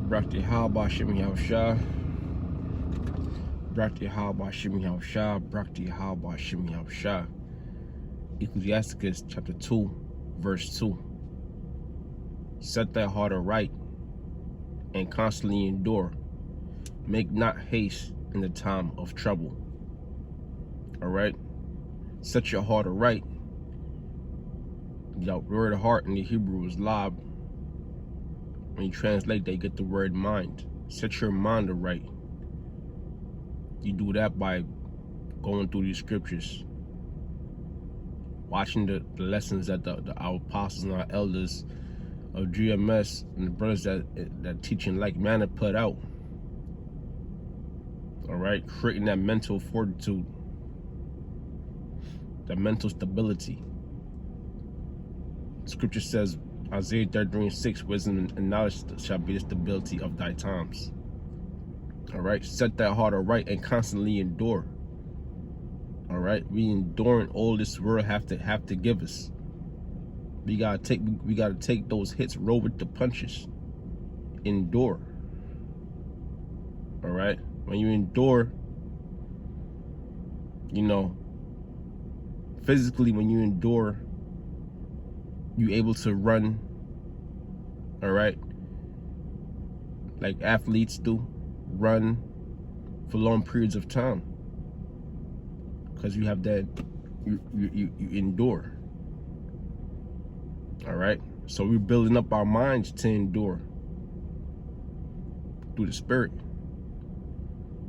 Brakti Halba Shimmy Shah. Brakti Halba Shimmy Shah. Brakti Halba Shimmy Shah. Ecclesiasticus chapter 2, verse 2. Set thy heart aright and constantly endure. Make not haste in the time of trouble. Alright? Set your heart aright. The word heart in the Hebrew is lab. When you translate, they get the word mind. Set your mind aright. You do that by going through these scriptures, watching the lessons that our apostles and our elders of GMS and the brothers that teaching like manner put out. All right, creating that mental fortitude, that mental stability. Scripture says, Isaiah 33:6, wisdom and knowledge shall be the stability of thy times. All right, set that heart aright and constantly endure. All right, we enduring all this world have to give us. We gotta take those hits, roll with the punches. Endure. All right, when you endure, you know, physically, when you endure, you able to run, all right, like athletes do, run for long periods of time, because you have that, you endure. All right, so we're building up our minds to endure through the Spirit.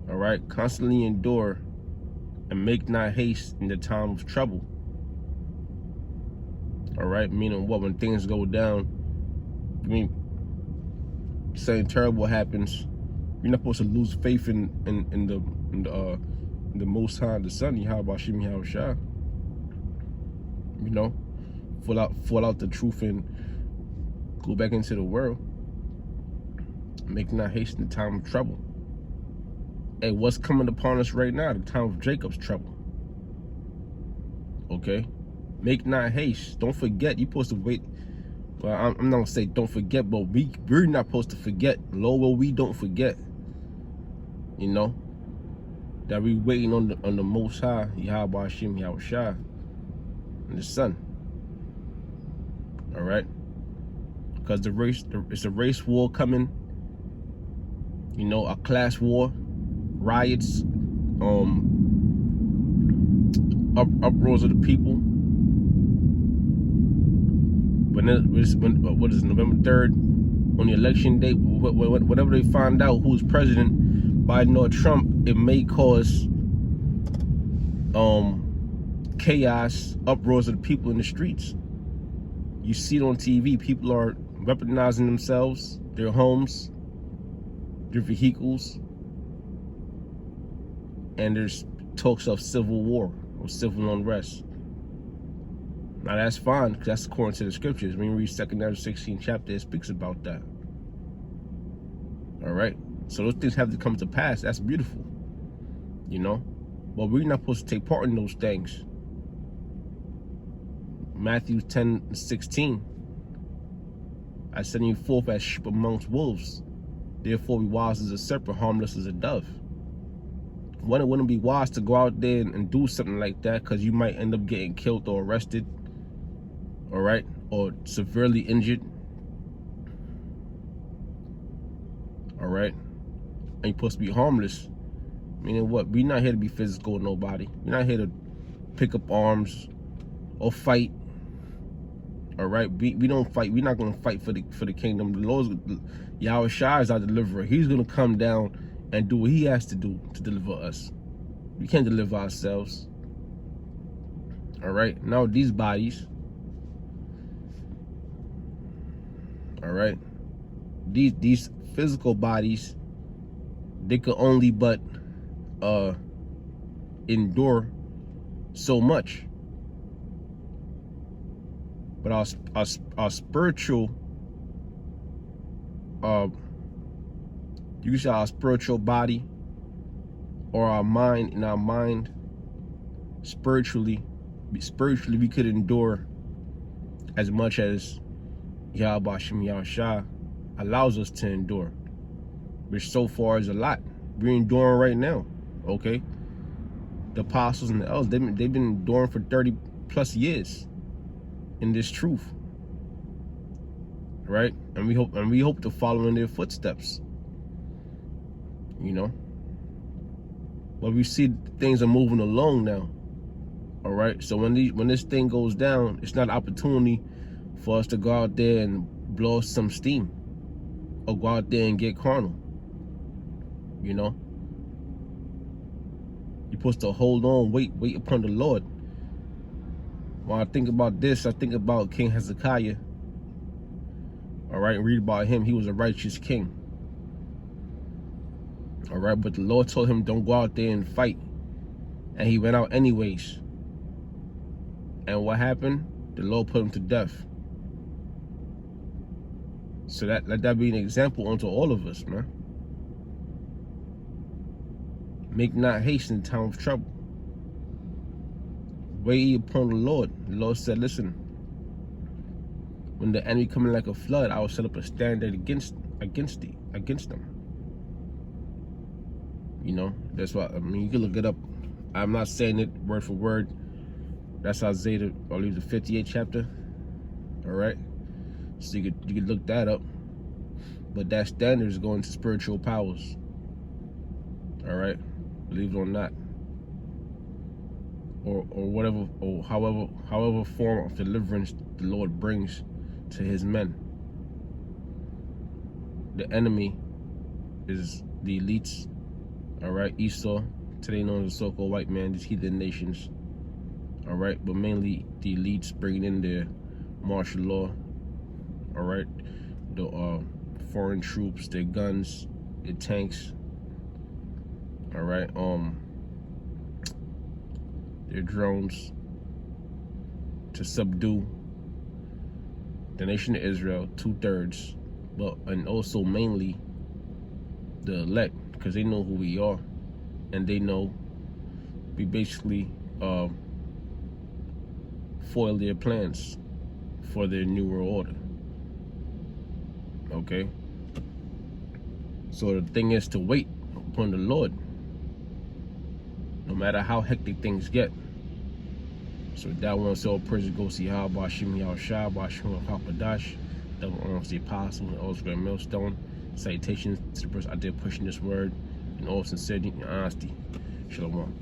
All right, constantly endure and make not haste in the time of trouble. All right, meaning what? When things go down, I mean, something terrible happens, you're not supposed to lose faith in the Most High, the Son. How about Shimmy Shah? You know, fall out the truth and go back into the world. Make not haste in the time of trouble. Hey, what's coming upon us right now? The time of Jacob's trouble. Okay. Make not haste. Don't forget. You're supposed to wait. Well, I'm not gonna say don't forget, but we're not supposed to forget. Lord, well, we don't forget. You know that we waiting on the Most High, Yahweh Hashem, Yahweh Shah, and the Son. All right, because it's a race war coming. You know, a class war, riots, uproars of the people. What is it, November 3rd, on the election day, whenever they find out who's president, Biden or Trump, it may cause chaos, uproars of the people in the streets. You see it on TV. People are weaponizing themselves, their homes, their vehicles, and there's talks of civil war or civil unrest. Now that's fine, because that's according to the scriptures. When you read 2 Kings 16 chapter, it speaks about that. All right, so those things have to come to pass. That's beautiful, you know, but we're not supposed to take part in those things. Matthew 10:16, I send you forth as sheep amongst wolves. Therefore be wise as a serpent, harmless as a dove. It wouldn't be wise to go out there and do something like that, because you might end up getting killed or arrested, all right, or severely injured, all right, and you're supposed to be harmless. Meaning what? We're not here to be physical with nobody. We're not here to pick up arms or fight, all right? We don't fight. We're not going to fight for the kingdom. The Lord's, Yahweh Shai is our deliverer. He's going to come down and do what he has to do to deliver us. We can't deliver ourselves. All right. Now these bodies, all right, these physical bodies, they could only but endure so much. But our spiritual, you can say our spiritual body, or our mind, in our mind, spiritually we could endure as much as Yahweh Shem Yahshua allows us to endure. which so far is a lot. We're enduring right now, okay? The apostles and the elders, they've been enduring for 30 plus years in this truth, right? And we hope to follow in their footsteps, you know. But we see things are moving along now, all right? So when this thing goes down, it's not an opportunity for us to go out there and blow some steam or go out there and get carnal, you know. You're supposed to hold on, wait upon the Lord. When I think about this, I think about King Hezekiah, all right, and read about him. He was a righteous king, all right, but the Lord told him don't go out there and fight, and he went out anyways. And what happened? The Lord put him to death. So let that be an example unto all of us, man. Make not haste in time of trouble. Wait ye upon the Lord. The Lord said, listen, when the enemy coming like a flood, I will set up a standard against them. You know, that's why, I mean, you can look it up. I'm not saying it word for word. That's Isaiah, I believe, the 58th chapter. All right, so you could look that up. But that standard is going to spiritual powers. All right, believe it or not, or whatever, or however form of deliverance the Lord brings to His men. The enemy is the elites. All right, Esau, today known as the so-called white man, these heathen nations. All right, but mainly the elites bringing in their martial law. All right, the foreign troops, their guns, their tanks. All right, their drones to subdue the nation of Israel, 2/3, but and also mainly the elect, because they know who we are, and they know we basically foil their plans for their new world order. Okay, so the thing is to wait upon the Lord, no matter how hectic things get. So that one, so praise go see how Bashim Yahshua, Bashim Hapadash, double honors the apostle, and also great millstone. Salutations to the person out there pushing this word in all sincerity and honesty. Shalom.